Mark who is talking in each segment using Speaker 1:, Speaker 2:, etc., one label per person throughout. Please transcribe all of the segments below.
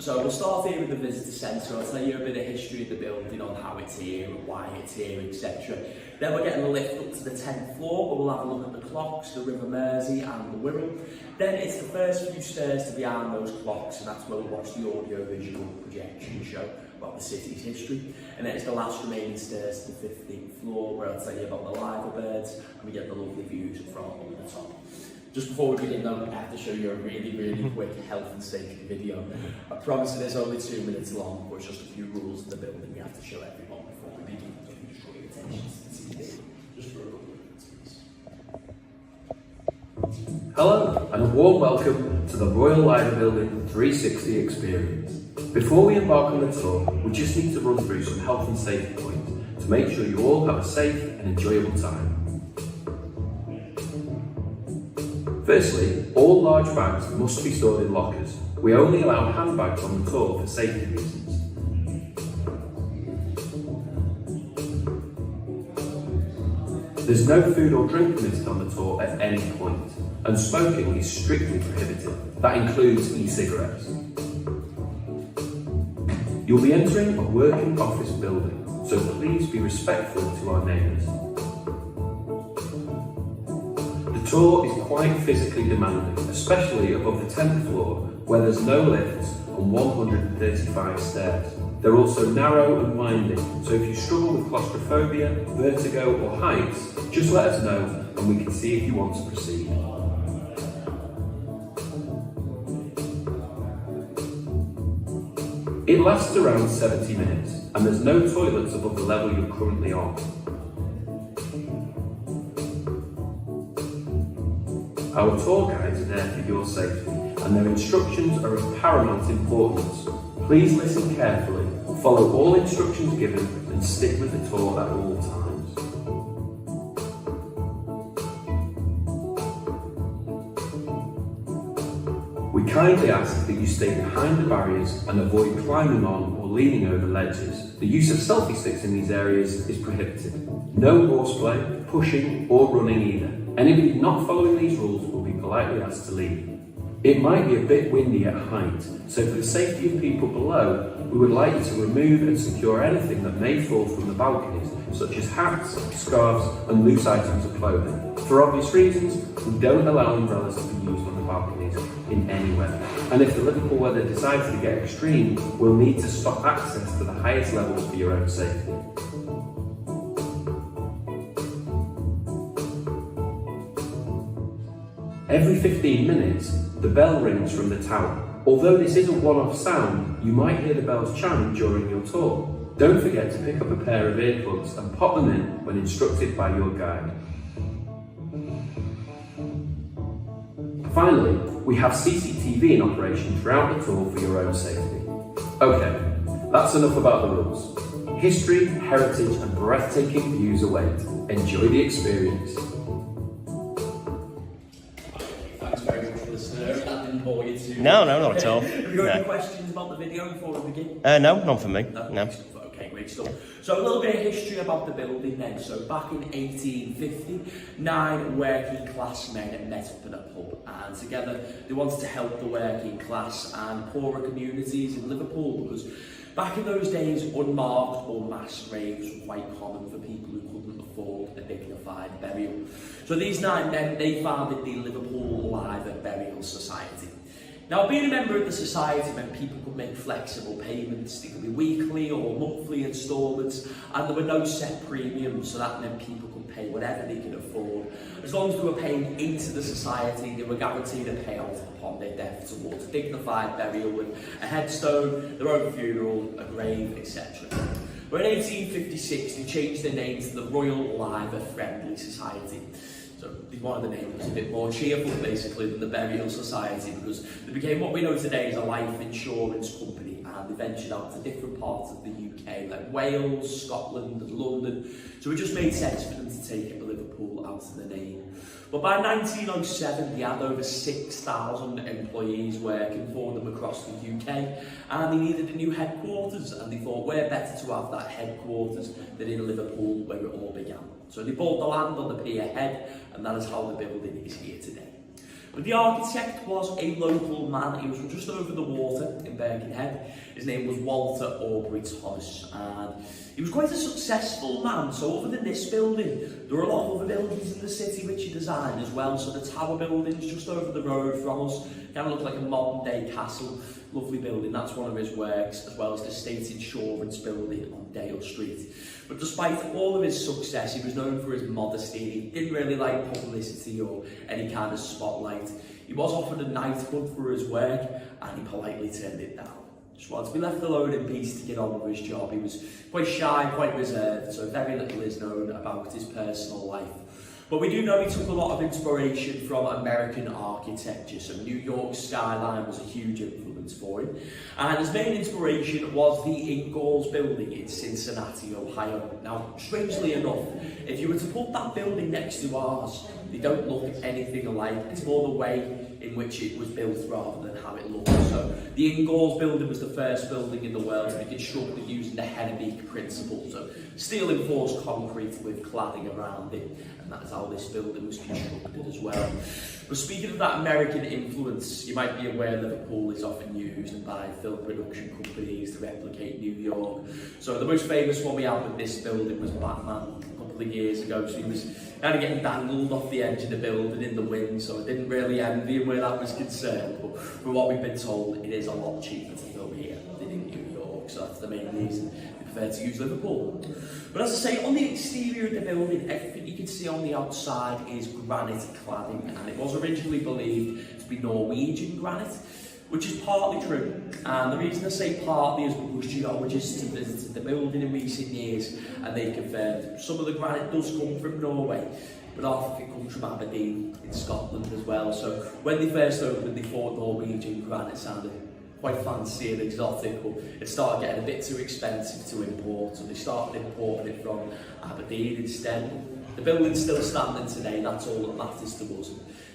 Speaker 1: So we'll start here with the visitor centre. I'll tell you a bit of history of the building, on how it's here and why it's here, etc. Then we're getting a lift up to the 10th floor, where we'll have a look at the clocks, the River Mersey and the Wirral. Then it's the first few stairs to behind those clocks, and that's where we'll watch the audio-visual projection show about the city's history. And then it's the last remaining stairs to the 15th floor, where I'll tell you about the liver birds, and we get the lovely views from over the top. Just before we begin though, I have to show you a really quick health and safety video. I promise it is only 2 minutes long, but it's just a few rules of the building we have to show everyone before we begin. So you just draw your attention to the TV, just for a couple of minutes, please.
Speaker 2: Hello, and a warm welcome to the Royal Liver Building 360 experience. Before we embark on the tour, we just need to run through some health and safety points to make sure you all have a safe and enjoyable time. Firstly, all large bags must be stored in lockers. We only allow handbags on the tour for safety reasons. There's no food or drink permitted on the tour at any point, and smoking is strictly prohibited. That includes e-cigarettes. You'll be entering a working office building, so please be respectful to our neighbours. The tour is quite physically demanding, especially above the 10th floor, where there's no lifts and 135 stairs. They're also narrow and winding, so if you struggle with claustrophobia, vertigo or heights, just let us know and we can see if you want to proceed. It lasts around 70 minutes, and there's no toilets above the level you're currently on. Our tour guides are there for your safety, and their instructions are of paramount importance. Please listen carefully, follow all instructions given, and stick with the tour at all times. We kindly ask that you stay behind the barriers and avoid climbing on or leaning over ledges. The use of selfie sticks in these areas is prohibited. No horseplay, pushing, or running either. Anybody not following these rules will be politely asked to leave. It might be a bit windy at height, so for the safety of people below, we would like you to remove and secure anything that may fall from the balconies, such as hats, scarves, and loose items of clothing. For obvious reasons, we don't allow umbrellas to be used on the balconies in any weather. And if the Liverpool weather decides to get extreme, we'll need to stop access to the highest levels for your own safety. Every 15 minutes, the bell rings from the tower. Although this is a one-off sound, you might hear the bells chime during your tour. Don't forget to pick up a pair of earplugs and pop them in when instructed by your guide. Finally, we have CCTV in operation throughout the tour for your own safety. Okay, that's enough about the rules. History, heritage and breathtaking views await. Enjoy the experience.
Speaker 3: No, not at all.
Speaker 1: Have you got any questions about the video before we begin?
Speaker 3: No, none for me. No.
Speaker 1: Okay, great stuff. So a little bit of history about the building then. So back in 1850, 9 working class men met up in a pub, and together they wanted to help the working class and poorer communities in Liverpool, because back in those days, unmarked or mass graves were quite common for people who couldn't afford a dignified burial. So these 9 men, they founded the Liverpool Liver Burial Society. Now, being a member of the society meant people could make flexible payments. They could be weekly or monthly instalments, and there were no set premiums, so that meant people could pay whatever they could afford. As long as they were paying into the society, they were guaranteed a payout upon their death towards a dignified burial with a headstone, their own funeral, a grave, etc. But in 1856, they changed their name to the Royal Liver Friendly Society. So they wanted the name was a bit more cheerful, basically, than the Burial Society, because they became what we know today as a life insurance company, and they ventured out to different parts of the UK, like Wales, Scotland and London. So it just made sense for them to take Liverpool out of the name. But by 1907, they had over 6,000 employees working for them across the UK, and they needed a new headquarters, and they thought, where better to have that headquarters than in Liverpool, where it all began. So they bought the land on the pier head, and that is how the building is here today. But the architect was a local man. He was from just over the water in Birkenhead. His name was Walter Aubrey Thomas, and he was quite a successful man. So other than this building, there were a lot of other buildings in the city which he designed as well. So the Tower buildings just over the road from us, kind of looked like a modern day castle. Lovely building, that's one of his works, as well as the State Insurance building on Dale Street. But despite all of his success, he was known for his modesty. He didn't really like publicity or any kind of spotlight. He was offered a knighthood for his work, and he politely turned it down. Just wanted to be left alone in peace to get on with his job. He was quite shy, quite reserved, so very little is known about his personal life. But we do know he took a lot of inspiration from American architecture, so New York skyline was a huge influence for him. And his main inspiration was the Ingalls building in Cincinnati, Ohio. Now, strangely enough, if you were to put that building next to ours, they don't look anything alike. It's more the way in which it was built rather than how it looked. So the Ingalls building was the first building in the world to be constructed using the Hennebeek principle. So steel enforced concrete with cladding around it, and that is how this building was constructed as well. But speaking of that American influence, you might be aware Liverpool is often used by film production companies to replicate New York. So the most famous one we had with this building was Batman a couple of years ago. So he was kind of getting dangled off the edge of the building in the wind, so I didn't really envy him where that was concerned. But from what we've been told, it is a lot cheaper to film here than in New York, so that's the main reason we prefer to use Liverpool. But as I say, on the exterior of the building, everything you can see on the outside is granite cladding, and it was originally believed to be Norwegian granite, which is partly true. And the reason I say partly is because geologists have visited the building in recent years and they confirmed some of the granite does come from Norway, but half of it comes from Aberdeen in Scotland as well. So when they first opened, they thought Norwegian granite sounded quite fancy and exotic, but it started getting a bit too expensive to import, so they started importing it from Aberdeen instead. The building's still standing today, that's all that matters to us.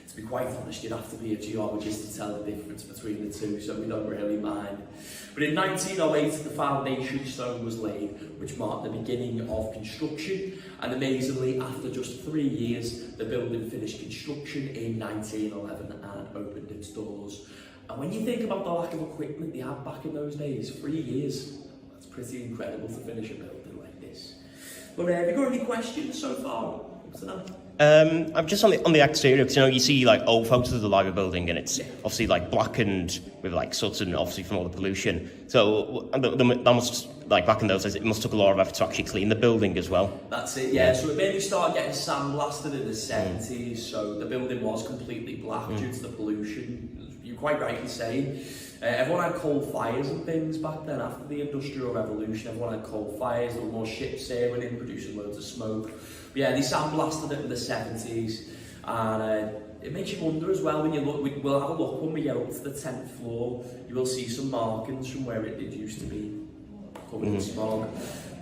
Speaker 1: To be quite honest, you'd have to be a geologist to tell the difference between the two, so we don't really mind. But in 1908, the foundation stone was laid, which marked the beginning of construction, and amazingly, after just 3 years, the building finished construction in 1911 and opened its doors. And when you think about the lack of equipment they had back in those days, 3 years, that's pretty incredible to finish a building like this. But have you got any questions so far? Up to now?
Speaker 3: I'm just on the exterior, because you see like old photos of the Library building, and it's obviously like blackened with like soot and obviously from all the pollution. So that must, like back in those days, it must took a lot of effort to actually clean the building as well.
Speaker 1: That's it, yeah. So it mainly started getting sandblasted in the 70s, so the building was completely black due to the pollution. You're quite right in saying. Everyone had coal fires and things back then. After the Industrial Revolution, everyone had coal fires. There were more ships sailing in, producing loads of smoke. But yeah, they sandblasted it in the 70s, and it makes you wonder as well when you look. We'll have a look when we get up to the 10th floor. You will see some markings from where it used to be covered in smog.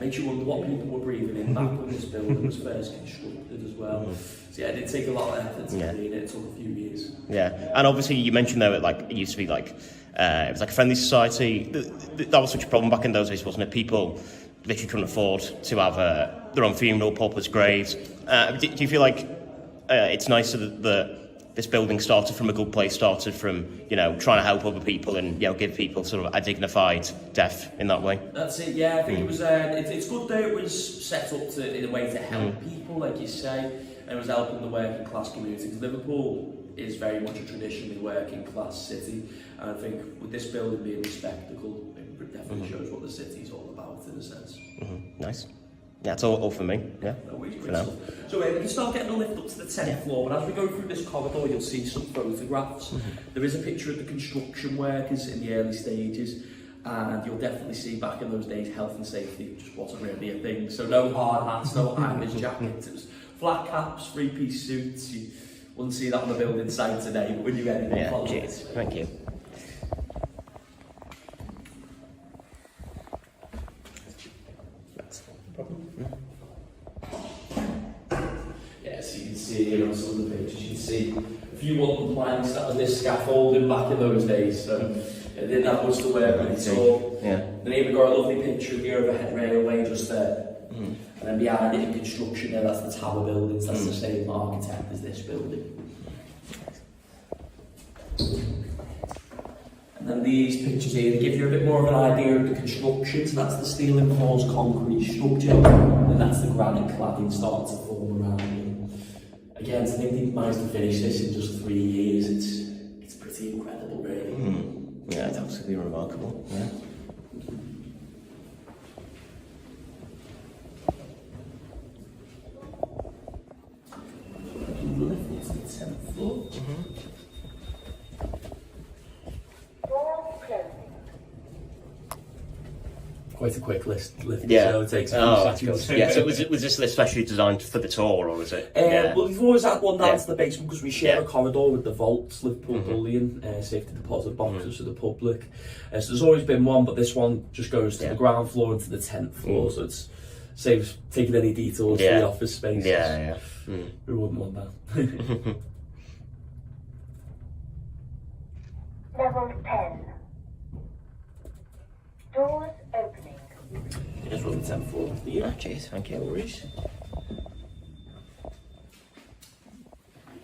Speaker 1: Makes you wonder what people were breathing in back when this building was first constructed as well. So yeah, it did take a lot of effort to clean it. It took a few years.
Speaker 3: Yeah, and obviously you mentioned though it used to be like it was like a friendly society. That was such a problem back in those days, wasn't it? People literally couldn't afford to have their own funeral, paupers' graves. Do you feel like it's nice that this building started from a good place, started from, trying to help other people and, give people sort of a dignified death in that way?
Speaker 1: That's it, yeah. I think it was, it's good that it was set up in a way to help people, like you say, and it was helping the working class community. Because Liverpool is very much a traditionally working class city, and I think with this building being a spectacle, it definitely shows what the city's all about in a sense.
Speaker 3: Nice. Yeah, that's all for me. Yeah.
Speaker 1: No, we
Speaker 3: for now.
Speaker 1: So we can start getting a lift up to the 10th floor, but as we go through this corridor, you'll see some photographs. There is a picture of the construction workers in the early stages, and you'll definitely see back in those days health and safety just wasn't really a thing. So no hard hats, no high-vis jackets. It was flat caps, three-piece suits. You wouldn't see that on the building site today, but when you get it,
Speaker 3: yeah, cheers. Thank you.
Speaker 1: Yeah, so you can see here on some of the pictures, you can see a few wooden planks that was this scaffolding back in those days, so it didn't have much to work with at all.
Speaker 3: Yeah.
Speaker 1: Then here we've got a lovely picture of the overhead railway just there. And then behind it in construction there, that's the Tower buildings, that's the same architect as this building. And then these pictures here give you a bit more of an idea of the construction. So that's the steel enforced concrete structure, and that's the granite cladding starting to form around it. Again, to think they managed to finish this in just 3 years, it's pretty incredible, really.
Speaker 3: Yeah, it's absolutely remarkable. Yeah.
Speaker 1: Lift it to the 10th floor. Quite a quick lift.
Speaker 3: Yeah.
Speaker 1: So it takes a few seconds.
Speaker 3: Yeah, so was this lift specially designed for the tour, or was it?
Speaker 1: Well, we've always had one down to the basement because we share a
Speaker 3: Yeah.
Speaker 1: corridor with the vaults, Liverpool Bullion, safety deposit boxes for the public. So there's always been one, but this one just goes to the ground floor and to the 10th floor, so it's saves taking any detours to the office spaces.
Speaker 3: Yeah.
Speaker 1: We wouldn't want that.
Speaker 4: Level 10. Doors opening.
Speaker 1: Here's on the 10th floor. Yeah.
Speaker 3: Cheers, thank you.
Speaker 1: No worries.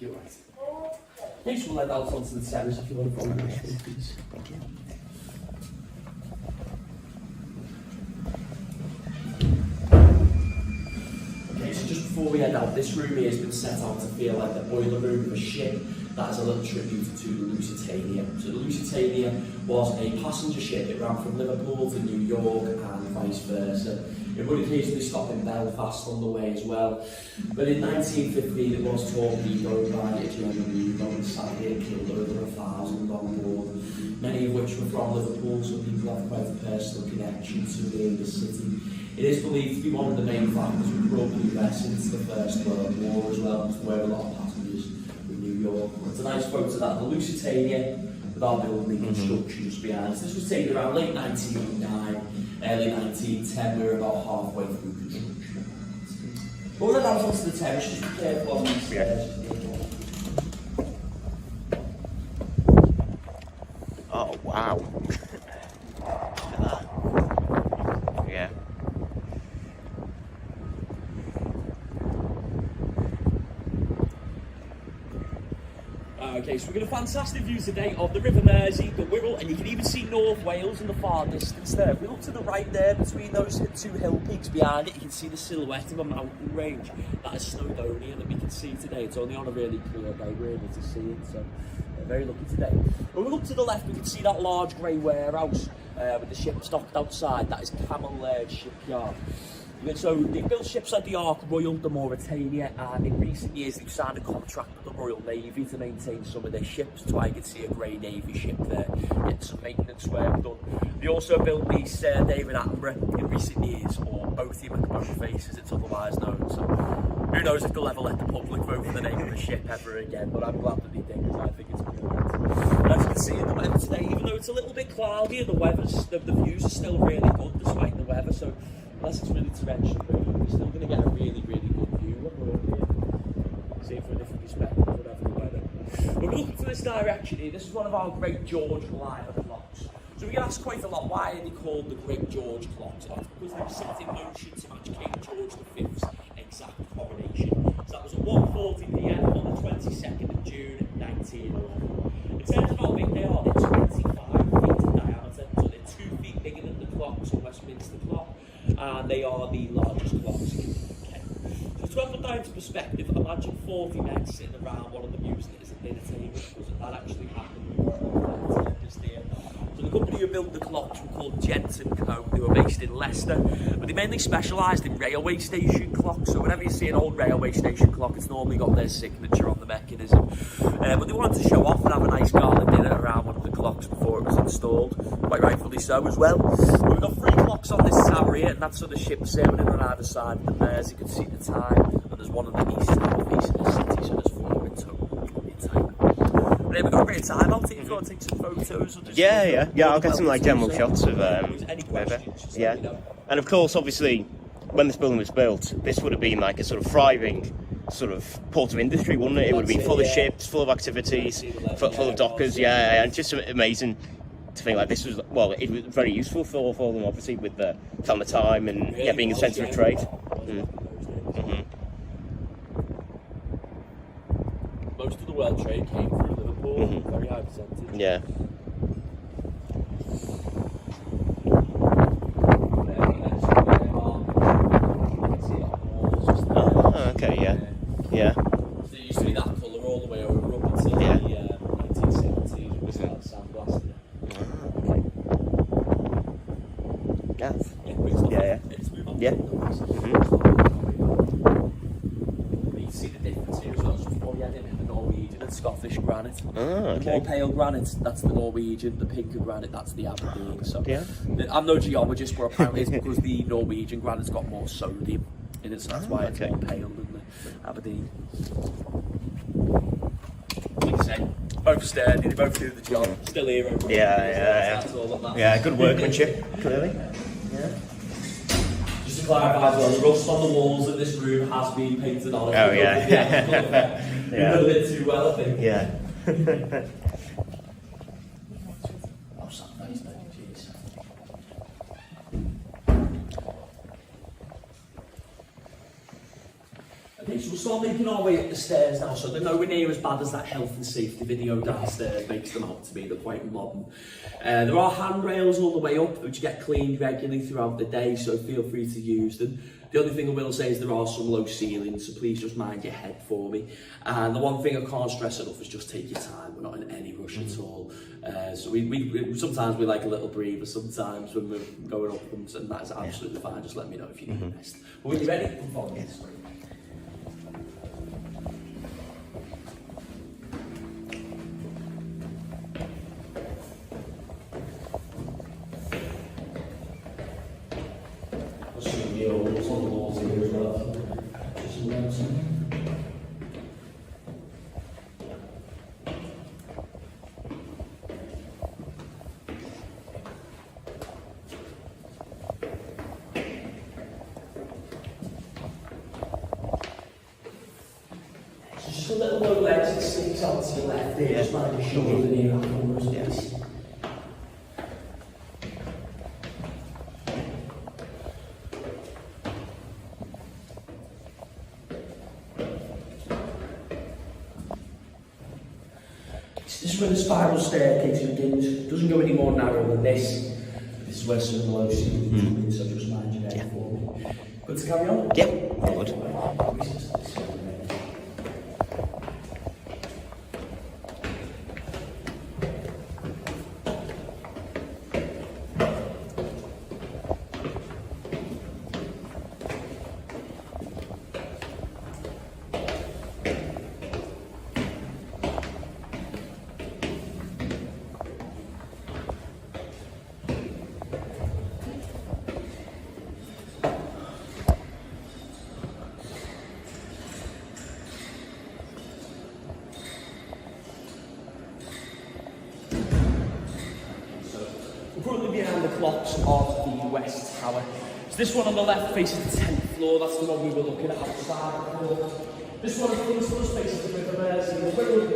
Speaker 1: You're right. Next we'll let out onto the terrace if you want to follow me, please.
Speaker 3: Thank you.
Speaker 1: Okay, so just before we head out, this room here has been set out to feel like the boiler room of a ship. That is a little tribute to the Lusitania. So the Lusitania was a passenger ship. It ran from Liverpool to New York and vice versa. It would occasionally stop in Belfast on the way as well. But in 1915 it was torpedoed by a German U-boat and sadly it killed over 1,000 on board. Many of which were from Liverpool, so people have quite a personal connection to the city. It is believed to be one of the main factors which brought the US into the First World War as well, where a lot of passengers from New York. It's a nice photo of that, the Lusitania, with our building construction just behind us. This was taken around late 1909, early 1910. We were about halfway through construction. But we'll let that onto the terrace, just be careful on these stairs.
Speaker 3: Oh, wow. Look at that. Yeah.
Speaker 1: Okay, so we've got a fantastic view today of the River Mersey, the Wirral, and you can even see North Wales in the far distance there. If we look to the right there, between those two hill peaks behind it, you can see the silhouette of a mountain range. That is Snowdonia that we can see today. It's only on a really clear day we're able to see it, so very lucky today. When we look to the left, we can see that large grey warehouse with the ship docked outside. That is Camel Laird Shipyard. So they built ships like the Ark Royal, the Mauretania, and in recent years they've signed a contract with the Royal Navy to maintain some of their ships. That's why you can see a grey Navy ship there, getting some maintenance work done. They also built the Sir David Attenborough in recent years, or both the McMurray Face as it's otherwise known. So who knows if they'll ever let the public vote for the name of the ship ever again, but I'm glad that they did because I think it's brilliant. And as you can see in the weather today, even though it's a little bit cloudy, the views are still really good despite the weather. So unless it's really torrential, you're still going to get a really, really good view when we're up here. See it from a different perspective, whatever the weather. When we're looking to this direction here, this is one of our Great George liner clocks. So we get asked quite a lot, why are they called the Great George clocks? That's because they were set in motion to match King George V's exact coronation. So that was at 1:40 PM on the 22nd of June 1911. In terms of how big they are, they're 25 feet in diameter, so they're 2 feet bigger than the clocks on Westminster Clock. And they are the largest clocks in the UK. So to have that into perspective, imagine 40 men sitting around one of them using it as a dinner table, because that actually happened. So the company who built the clocks were called Jensen Co. They were based in Leicester, but they mainly specialised in railway station clocks. So whenever you see an old railway station clock, it's normally got their signature on the mechanism. But they wanted to show off and have a nice gala dinner around one of the clocks before it was installed, quite rightfully so as well. But we've got 3 clocks on this tower here, and that's so the ships sailing in on either side of the Mersey can see the time, and there's one on the east tower facing the city, so there's 4 in total. But we've got a great time out here. If you want to take some photos or just
Speaker 3: Yeah, I'll get some like general shots of
Speaker 1: any questions, just
Speaker 3: yeah.
Speaker 1: let me know.
Speaker 3: And of course, obviously, when this building was built, this would have been like a sort of thriving sort of port of industry, wouldn't it? It would have been full of ships, full of activities, full of dockers, and just amazing to think like this was, well, it was very useful for them, obviously, with the time and being a centre of trade.
Speaker 1: Most of the world trade came through Liverpool. score, very high percentage.
Speaker 3: Yeah. Oh, okay, yeah. Yeah.
Speaker 1: So it used to be that colour all the way over up until
Speaker 3: Yeah.
Speaker 1: the 1970s. It was like sandblasted.
Speaker 3: Okay. Yeah.
Speaker 1: Yeah, great stuff.
Speaker 3: Yeah, yeah.
Speaker 1: Let's move on.
Speaker 3: Yeah.
Speaker 1: You can see the difference here as well. So before we had in the Norwegian and Scottish granite.
Speaker 3: Oh,
Speaker 1: The more
Speaker 3: okay.
Speaker 1: pale granite, that's the Norwegian. The pinker granite, that's the Aberdeen. So
Speaker 3: Yeah.
Speaker 1: I'm no geologist, but apparently it's because the Norwegian granite's got more sodium in it, so that's why it's
Speaker 3: okay.
Speaker 1: more pale than the Aberdeen. Like I say, both sturdy, they both do the job. Still here. Everybody.
Speaker 3: Yeah.
Speaker 1: That's all that matters.
Speaker 3: Yeah, good workmanship, clearly. Yeah.
Speaker 1: Just to clarify as well, the rust on the walls of this room has been painted on.
Speaker 3: Oh, yeah.
Speaker 1: You've done a bit too well, I think.
Speaker 3: Yeah.
Speaker 1: Oh, Saturday's day, jeez. Okay, so we'll start making our way up the stairs now. So they're nowhere near as bad as that health and safety video downstairs makes them out to be. They're quite modern. There are handrails all the way up, which get cleaned regularly throughout the day, so feel free to use them. The only thing I will say is there are some low ceilings, so please just mind your head for me. And the one thing I can't stress enough is just take your time. We're not in any rush at all. So we sometimes we like a little breather, sometimes when we're going up them, and that's absolutely fine. Just let me know if you need a rest. But when you're ready, come follow me. I'll show you the old on the walls here as well. Just around some. Just a little low legs that sticks out to your left there, just mind your shoulder near that corner, please. This is where the spiral staircase begins. It doesn't go any more narrow than this. This is where some of the low ceilings come in, so just mind your head for me. Good to carry on?
Speaker 3: Yeah, good.
Speaker 1: We're currently behind the clocks of the West Tower. So this one on the left faces the 10th floor, that's the one we were looking at outside before. This one on the front floor faces the River Mersey and the Wirral,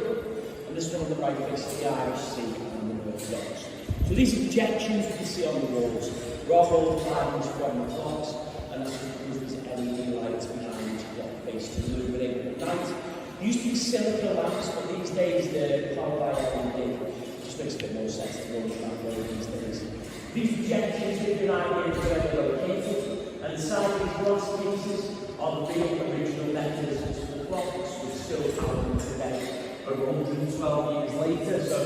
Speaker 1: and this one on the right faces the Irish Sea and the North Docks. So these are projections we can see on the walls. We're all holding timings from the clocks, and that's because there's LED lights behind each clock face to illuminate at night. There used to be silicon lamps, but these days they're powered by LED. Just makes a bit more sense to run that way these days. These projections give you an idea of where they're located, and inside these glass pieces are the real original mechanisms for the clocks, which still power today, over 112 years later. So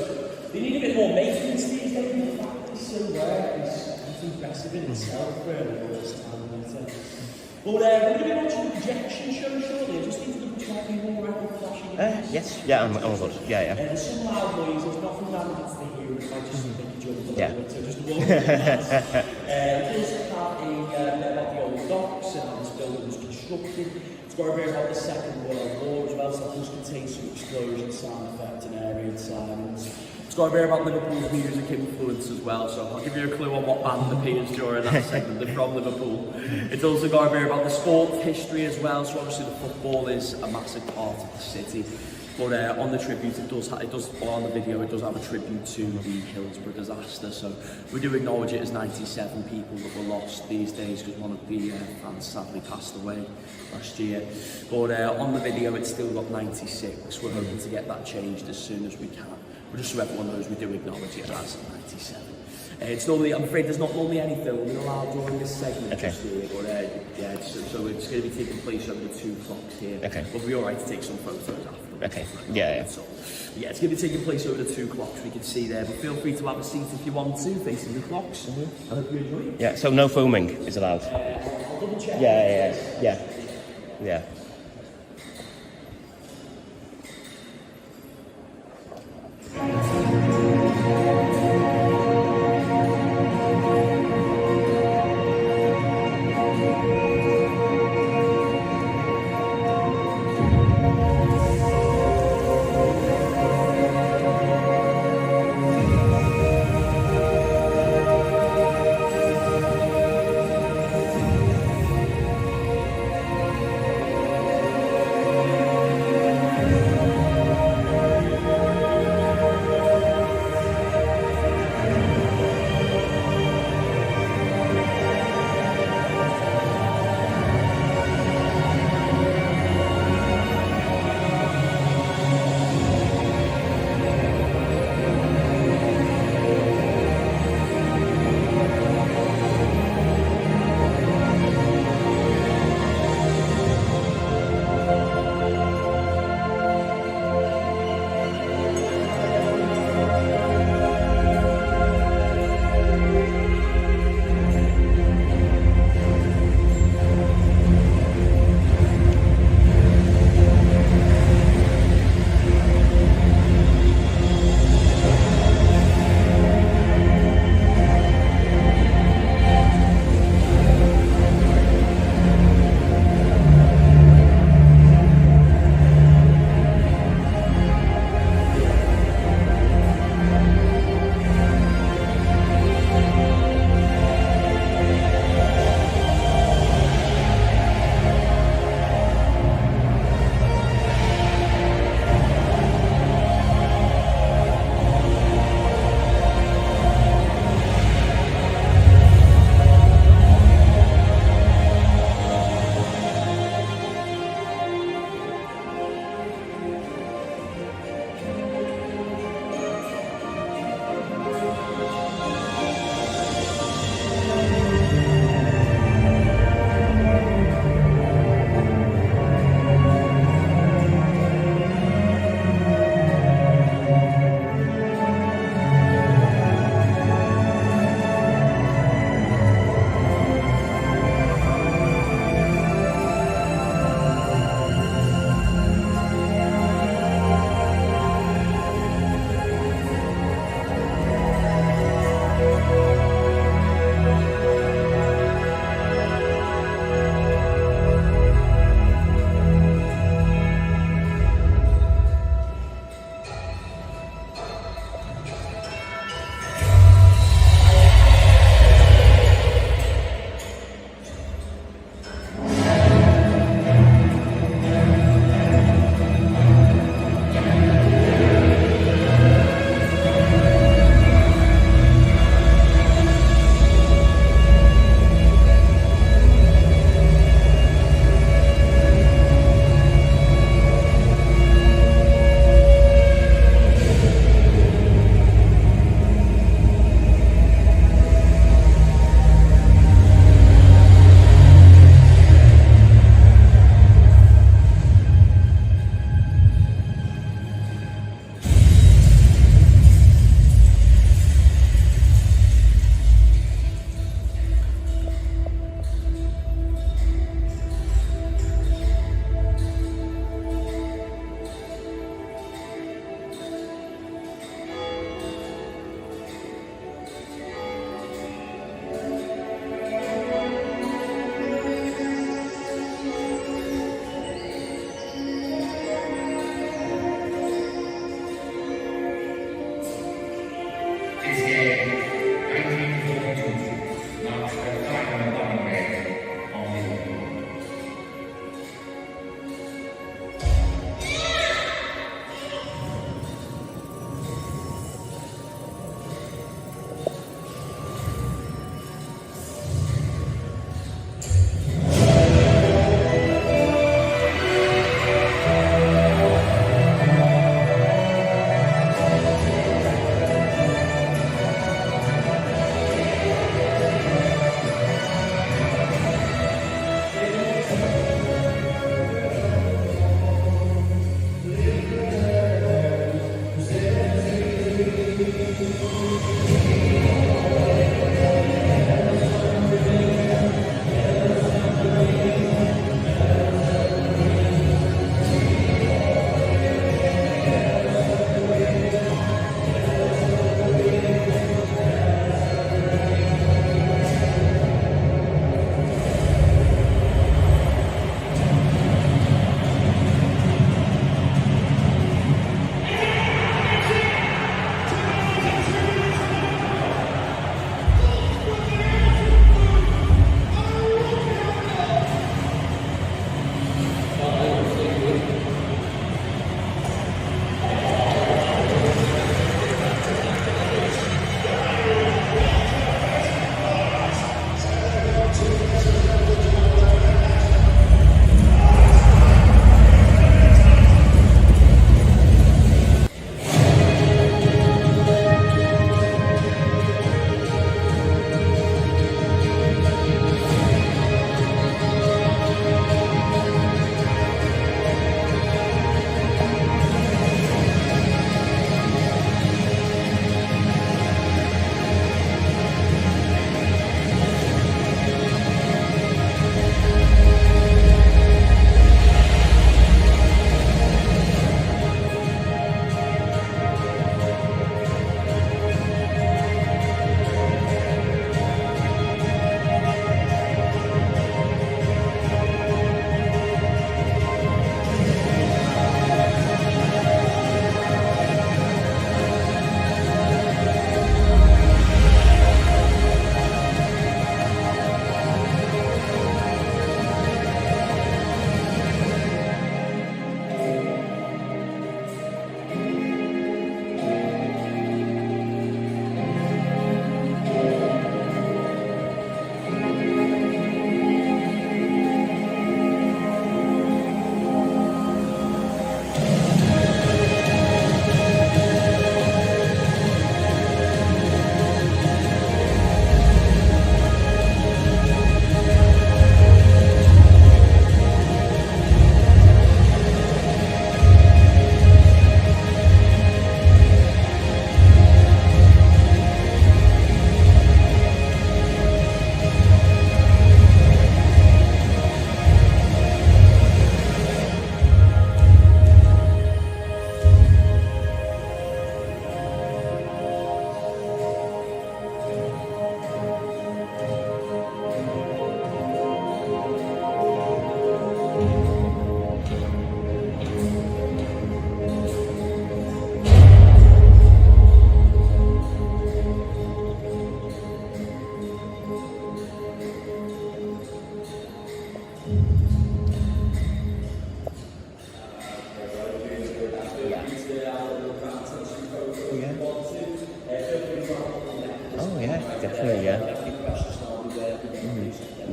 Speaker 1: they need a bit more maintenance these days, and the fact that they still work is impressive in itself, really, all this time later. But we're going to be watching the projection show shortly. I just need to double check you all around the flashing.
Speaker 3: Yes. Yeah, I'm good. Yeah.
Speaker 1: There's some loud noises, nothing damage to the hearing. I just think you jump a
Speaker 3: Yeah.
Speaker 1: little bit, so just warm up. We also have about the old docks and how this building was constructed. It's got a bit about the Second World War as well, so it does contain some explosion sound effects and air raid sirens. It's got a bit about Liverpool's music influence as well, so I'll give you a clue on what band appears during that segment. They're from Liverpool. It's also got a bit about the sport history as well, so obviously the football is a massive part of the city. But on the tribute, or on the video, it does have a tribute to the Hillsborough disaster. So we do acknowledge it as 97 people that were lost these days because one of the fans sadly passed away last year. But on the video, it's still got 96. We're hoping to get that changed as soon as we can. But just so everyone knows, we do acknowledge it as 97. It's normally, I'm afraid there's not normally any filming allowed during this segment
Speaker 3: Okay.
Speaker 1: just here, but yeah, so it's going to be taking place over the 2 clocks here.
Speaker 3: Okay.
Speaker 1: But we'll be alright to take some photos after.
Speaker 3: Okay. Yeah.
Speaker 1: So, yeah, it's going to be taking place over the 2 clocks, we can see there, but feel free to have a seat if you want to, facing the clocks. I hope you enjoy it.
Speaker 3: Yeah. So no filming is allowed.
Speaker 1: I'll double check.
Speaker 3: Yeah.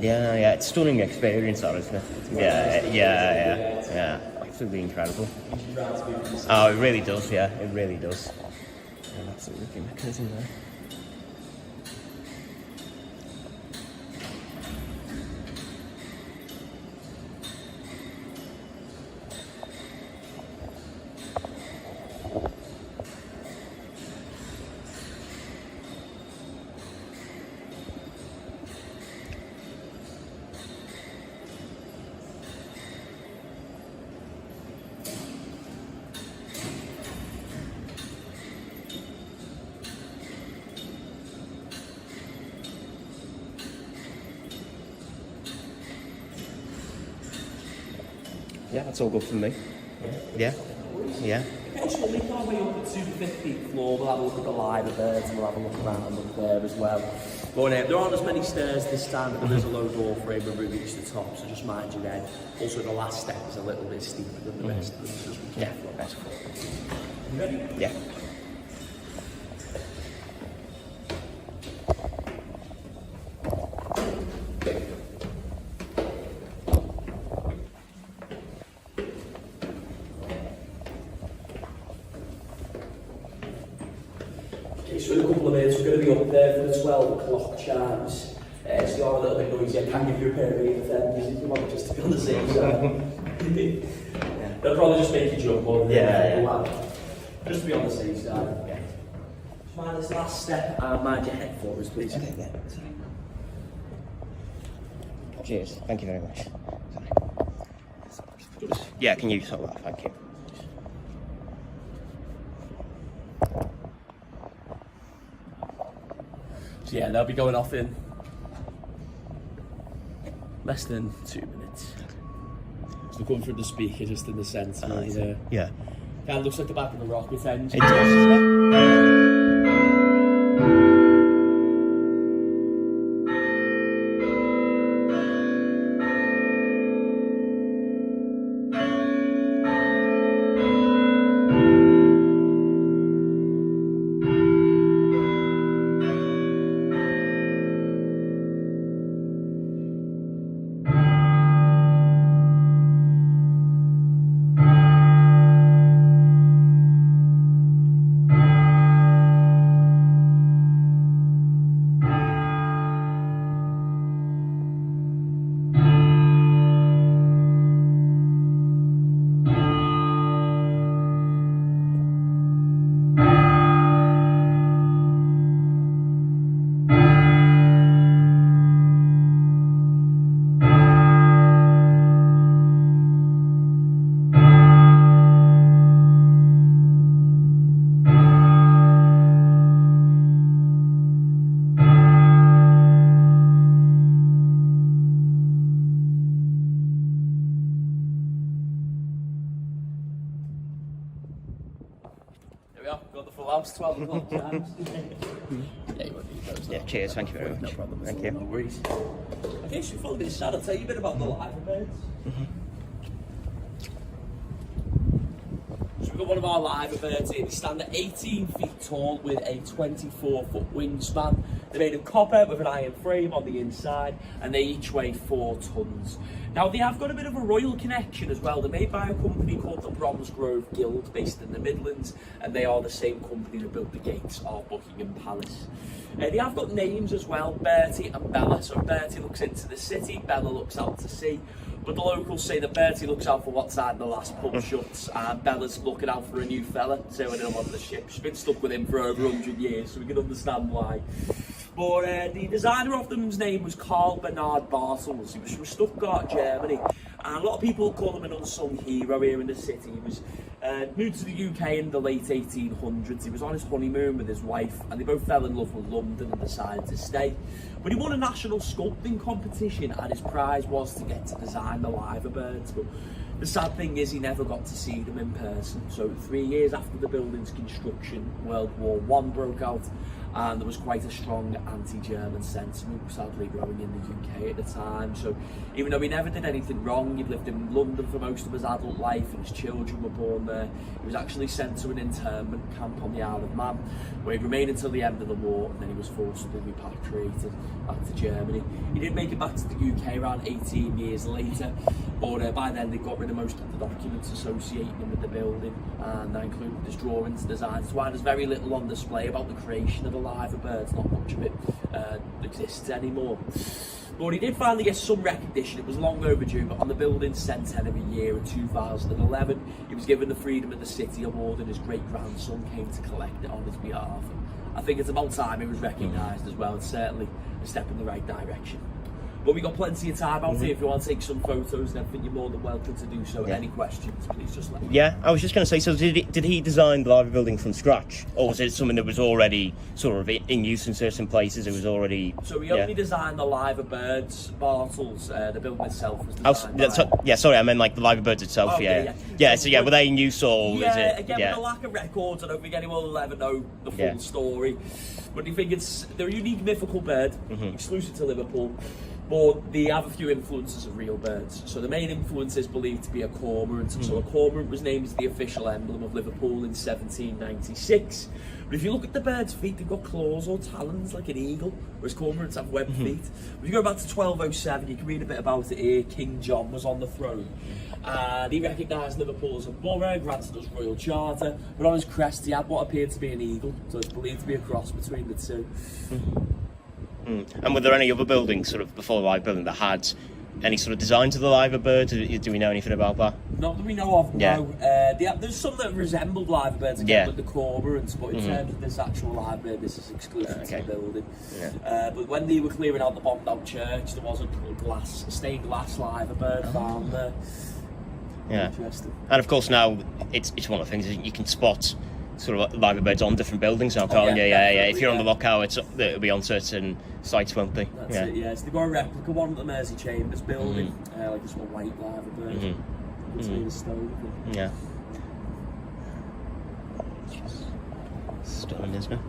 Speaker 3: Yeah, it's a stunning experience, that, isn't it? Yeah. Absolutely incredible. Oh, it really does, yeah, it really does. Yeah, absolutely mechanism there. Yeah, that's all good for me. Yeah.
Speaker 1: Okay, so we'll make our way up to the 15th floor. We'll have a look at the live birds and we'll have a look around and look there as well. But there aren't as many stairs this time, but there is a low door frame when we reach the top, so just mind your head. Also, the last step is a little bit steeper than the rest of them, so just be careful.
Speaker 3: That's cool.
Speaker 1: You ready?
Speaker 3: Yeah.
Speaker 1: Okay, so in a couple of minutes we're going to be up there for the 12 o'clock chimes. So you are a little bit noisy. I can give you a pair of earphones if you want, just to be on the safe side. They'll probably just make you jump more than just to be on the safe side. Yeah. Just mind this last step and mind your head forwards, please.
Speaker 3: Okay, yeah. Cheers. Thank you very much. Yeah, can you sort that? Thank you.
Speaker 1: So yeah, they'll be going off in less than 2 minutes. So they're coming through the speaker just in the centre.
Speaker 3: Yeah.
Speaker 1: Kind of looks like the back of the rocket engine.
Speaker 3: It does, doesn't it?
Speaker 1: Got the full house, 12 o'clock chimes. Yeah, you won't need those.
Speaker 3: Yeah, cheers. Thank you very much.
Speaker 1: No problem.
Speaker 3: Thank you.
Speaker 1: No worries. Okay, so follow this side. I'll tell you a bit about the live events. So we've got one of our live birds here. They stand at 18 feet tall with a 24-foot wingspan. They're made of copper with an iron frame on the inside, and they each weigh 4 tons. Now, they have got a bit of a royal connection as well. They're made by a company called the Bromsgrove Guild, based in the Midlands, and they are the same company that built the gates of Buckingham Palace. They have got names as well, Bertie and Bella. So Bertie looks into the city, Bella looks out to sea. But the locals say that Bertie looks out for what side the last pub shuts, and Bella's looking out for a new fella, sailing in on the ship. She's been stuck with him for over 100 years, so we can understand why. But the designer of them's name was Karl Bernhard Bartels. He was from Stuttgart, Germany, and a lot of people call him an unsung hero here in the city. He was moved to the UK in the late 1800s. He was on his honeymoon with his wife, and they both fell in love with London and decided to stay. But he won a national sculpting competition, and his prize was to get to design the liver birds. But the sad thing is he never got to see them in person. So 3 years after the building's construction, World War I broke out, and there was quite a strong anti-German sentiment sadly growing in the UK at the time. So even though he never did anything wrong, he'd lived in London for most of his adult life and his children were born there, he was actually sent to an internment camp on the Isle of Man, where he'd remain until the end of the war, and then he was forcibly repatriated back to Germany. He did make it back to the UK around 18 years later, but by then they got rid of most of the documents associating him with the building, and that included his drawings and designs. That's why there's very little on display about the creation of the Liver Birds. Not much of it exists anymore. But he did finally get some recognition. It was long overdue, but on the building's centenary year in 2011, he was given the Freedom of the City Award, and his great-grandson came to collect it on his behalf. And I think it's about time he was recognised as well. It's certainly a step in the right direction. But we got plenty of time out here. If you want to take some photos and everything, you're more than welcome to do so.
Speaker 3: Yeah.
Speaker 1: Any questions, please just let me know.
Speaker 3: Yeah, I was just going to say, so did he design the Liver building from scratch? Or was it something that was already sort of in use in certain places? It was already...
Speaker 1: So he only designed the Liver Birds, Bartles, the building itself was designed by...
Speaker 3: Sorry, I meant like the Liver Birds itself,
Speaker 1: Oh,
Speaker 3: yeah. So were they in use or was it...
Speaker 1: Again, with the lack of records, I don't think anyone will ever know the full story. But I think they're a unique mythical bird, exclusive to Liverpool. But they have a few influences of real birds. So the main influence is believed to be a cormorant. So a cormorant was named as the official emblem of Liverpool in 1796. But if you look at the bird's feet, they've got claws or talons like an eagle, whereas cormorants have webbed feet. If you go back to 1207, you can read a bit about it here. King John was on the throne, and he recognised Liverpool as a borough, granted us royal charter, but on his crest he had what appeared to be an eagle, so it's believed to be a cross between the two.
Speaker 3: And were there any other buildings sort of before the Liver building that had any sort of design to the Liver bird? Do we know anything about that?
Speaker 1: Not that we know of, no. There's some that resembled Liver birds, again, like the cormorants, but in terms of this actual Liver bird, this is exclusive to the building. But when they were clearing out the bombed out church, there was a stained glass Liver bird found there.
Speaker 3: Yeah.
Speaker 1: Interesting.
Speaker 3: And of course now it's one of the things that you can spot sort of Liver birds on different buildings now, can't you? If you're on the lookout, it'll be on certain sites, won't they?
Speaker 1: That's it, yes. They've got a replica one at the Mersey Chambers building, like a sort of white Liver bird. It's made of stone.
Speaker 3: Yeah. Stunning, isn't it?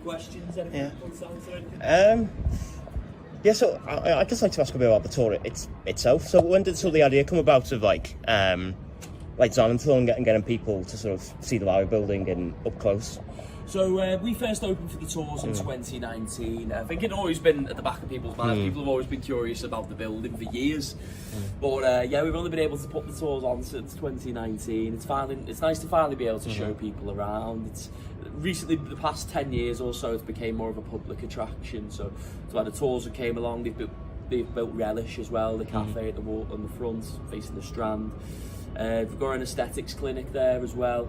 Speaker 1: questions? Anything
Speaker 3: Yeah.
Speaker 1: you want to answer anything?
Speaker 3: Yeah, so I'd just like to ask a bit about the tour itself. So when did the idea come about of like designing the tour and getting people to sort of see the live building and up close?
Speaker 1: So we first opened for the tours in 2019. I think it'd always been at the back of people's minds. People have always been curious about the building for years. But yeah, we've only been able to put the tours on since 2019. It's nice to finally be able to show people around. It's recently, the past 10 years or so, it's became more of a public attraction. So when the tours that came along, they've built Relish as well, the cafe at the wall on the front, facing the Strand. We've got an aesthetics clinic there as well.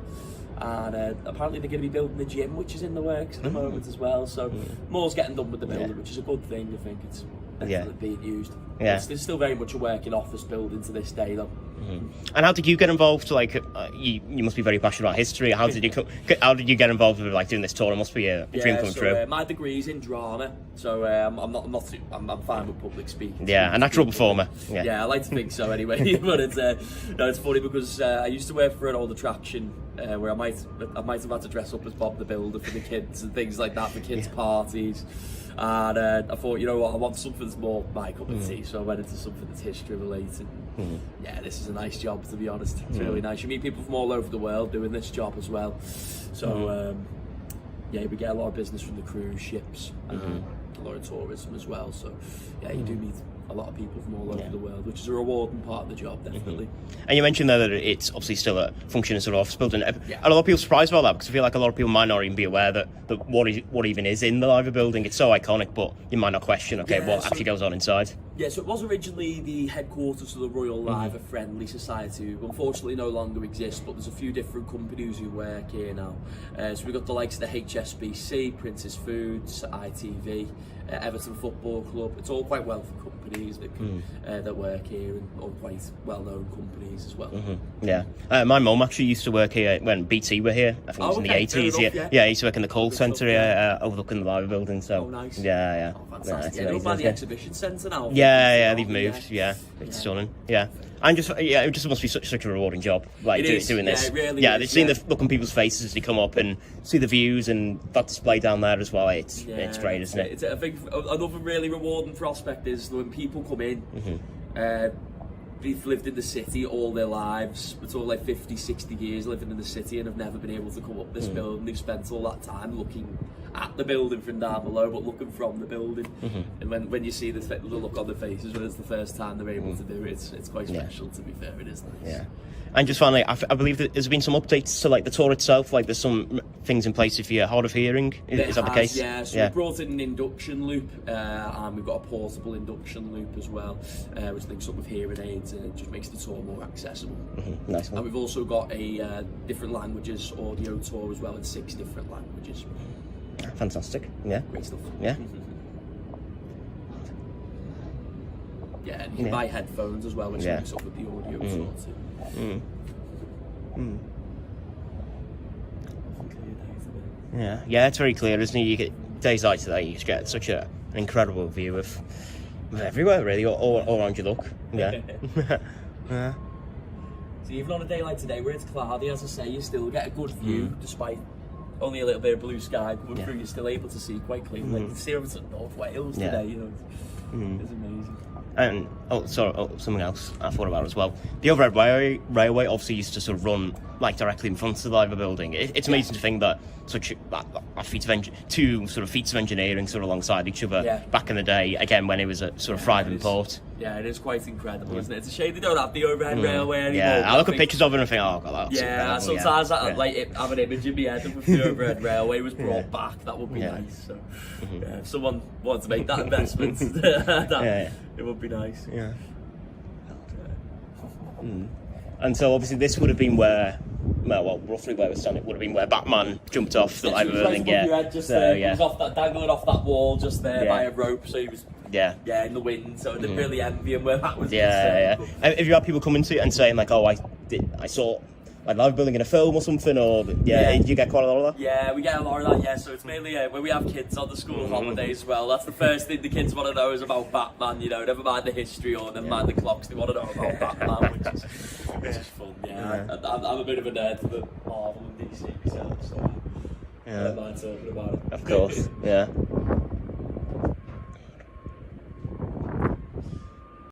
Speaker 1: And apparently they're going to be building the gym, which is in the works at the moment as well. So more's getting done with the building, which is a good thing. I think it's definitely being used.
Speaker 3: Yeah.
Speaker 1: It's still very much a working office building to this day, though.
Speaker 3: And how did you get involved? Like, you must be very passionate about history. How did you get involved with like doing this tour? It must be a dream coming true.
Speaker 1: My degree's in drama, so I'm fine with public speaking.
Speaker 3: Yeah, a natural performer.
Speaker 1: Yeah, I like to think so anyway. But it's funny because I used to work for an old attraction where I might have had to dress up as Bob the Builder for the kids and things like that, for kids' parties. And I thought, you know what, I want something that's more my cup of tea, so I went into something that's history related. Yeah, this is a nice job, to be honest. It's really nice. You meet people from all over the world doing this job as well. So yeah, we get a lot of business from the cruise ships, a lot of tourism as well. So yeah, you do meet a lot of people from all over the world, which is a rewarding part of the job, definitely.
Speaker 3: And you mentioned there that it's obviously still a functioning sort of office building. Are a lot of people surprised about that? Because I feel like a lot of people might not even be aware that what even is in the Liver building. It's so iconic, but you might not question, what actually goes on inside. Yeah,
Speaker 1: so it was originally the headquarters of the Royal Liver Friendly Society, who unfortunately no longer exists, but there's a few different companies who work here now. So we've got the likes of the HSBC, Prince's Foods, ITV, Everton Football Club. It's all quite wealthy companies that work here, and all quite well-known companies as well.
Speaker 3: Yeah, my mum actually used to work here when BT were here. I think it was in the 80s. Yeah, I used to work in the call centre here, overlooking the Liver building. So
Speaker 1: nice.
Speaker 3: Yeah.
Speaker 1: Oh, fantastic. They're by the exhibition centre now.
Speaker 3: Yeah, they've moved. Yeah, it's stunning. Yeah. And it just must be such a rewarding job, like doing this.
Speaker 1: It really
Speaker 3: they've seen the look on people's faces as they come up and see the views and that display down there as well. It's great, isn't it?
Speaker 1: I think another really rewarding prospect is when people come in, they've lived in the city all their lives. It's all like 50, 60 years living in the city and have never been able to come up this building. They've spent all that time looking at the building from down below, but looking from the building. And when you see the look on their faces when it's the first time they're able to do it, it's quite special. To be fair, it is nice.
Speaker 3: Yeah. And just finally, I believe that there's been some updates to like the tour itself. Like there's some things in place if you're hard of hearing. Is that the case?
Speaker 1: Yeah. So we brought in an induction loop, and we've got a portable induction loop as well, which links up with hearing aids and it just makes the tour more accessible.
Speaker 3: Nice one.
Speaker 1: And we've also got a different languages audio tour as well in 6 different languages.
Speaker 3: Fantastic. Yeah.
Speaker 1: Great stuff.
Speaker 3: Yeah.
Speaker 1: Yeah, and you can buy headphones as well, which links up with the audio tour too.
Speaker 3: Yeah, it's very clear, isn't it? You get days like today, you just get such an incredible view of everywhere, really, all around you look. Yeah.
Speaker 1: So even on a day like today, where it's cloudy, as I say, you still get a good view, despite only a little bit of blue sky coming through. You're still able to see quite clearly. Like, you see over to North Wales today, you know, it's amazing.
Speaker 3: And something else I thought about as well. The overhead railway obviously used to sort of run like directly in front of the Liver building. It's amazing to think that two sort of feats of engineering sort of alongside each other back in the day. Again, when it was a sort of thriving port.
Speaker 1: Yeah, it is quite incredible, isn't it? It's a shame they don't have the overhead railway anymore.
Speaker 3: Yeah, I look at pictures of it and think, oh god, that's
Speaker 1: incredible. Sometimes I like have an image in my head of if the overhead railway was brought back. That would be nice. So, if someone wants to make that investment, it would be nice.
Speaker 3: Yeah. And so obviously this would have been where, well, roughly where we're standing, it would have been where Batman jumped off the Liver building.
Speaker 1: He was dangling off that wall just there by a rope, so he was in the wind. So they're really envying where that was.
Speaker 3: Have you had people coming to you and saying like, oh, I saw like Liver building in a film or something, or do you get quite a lot of that?
Speaker 1: Yeah, we get a lot of that. Yeah, so it's mainly when we have kids on the school holidays as well. That's the first thing the kids want to know is about Batman. You know, never mind the history or never mind the clocks. They want to know about Batman, which is fun. Yeah, I'm a bit of a nerd for the Marvel and DC myself, so I don't mind talking about it.
Speaker 3: Of course, yeah.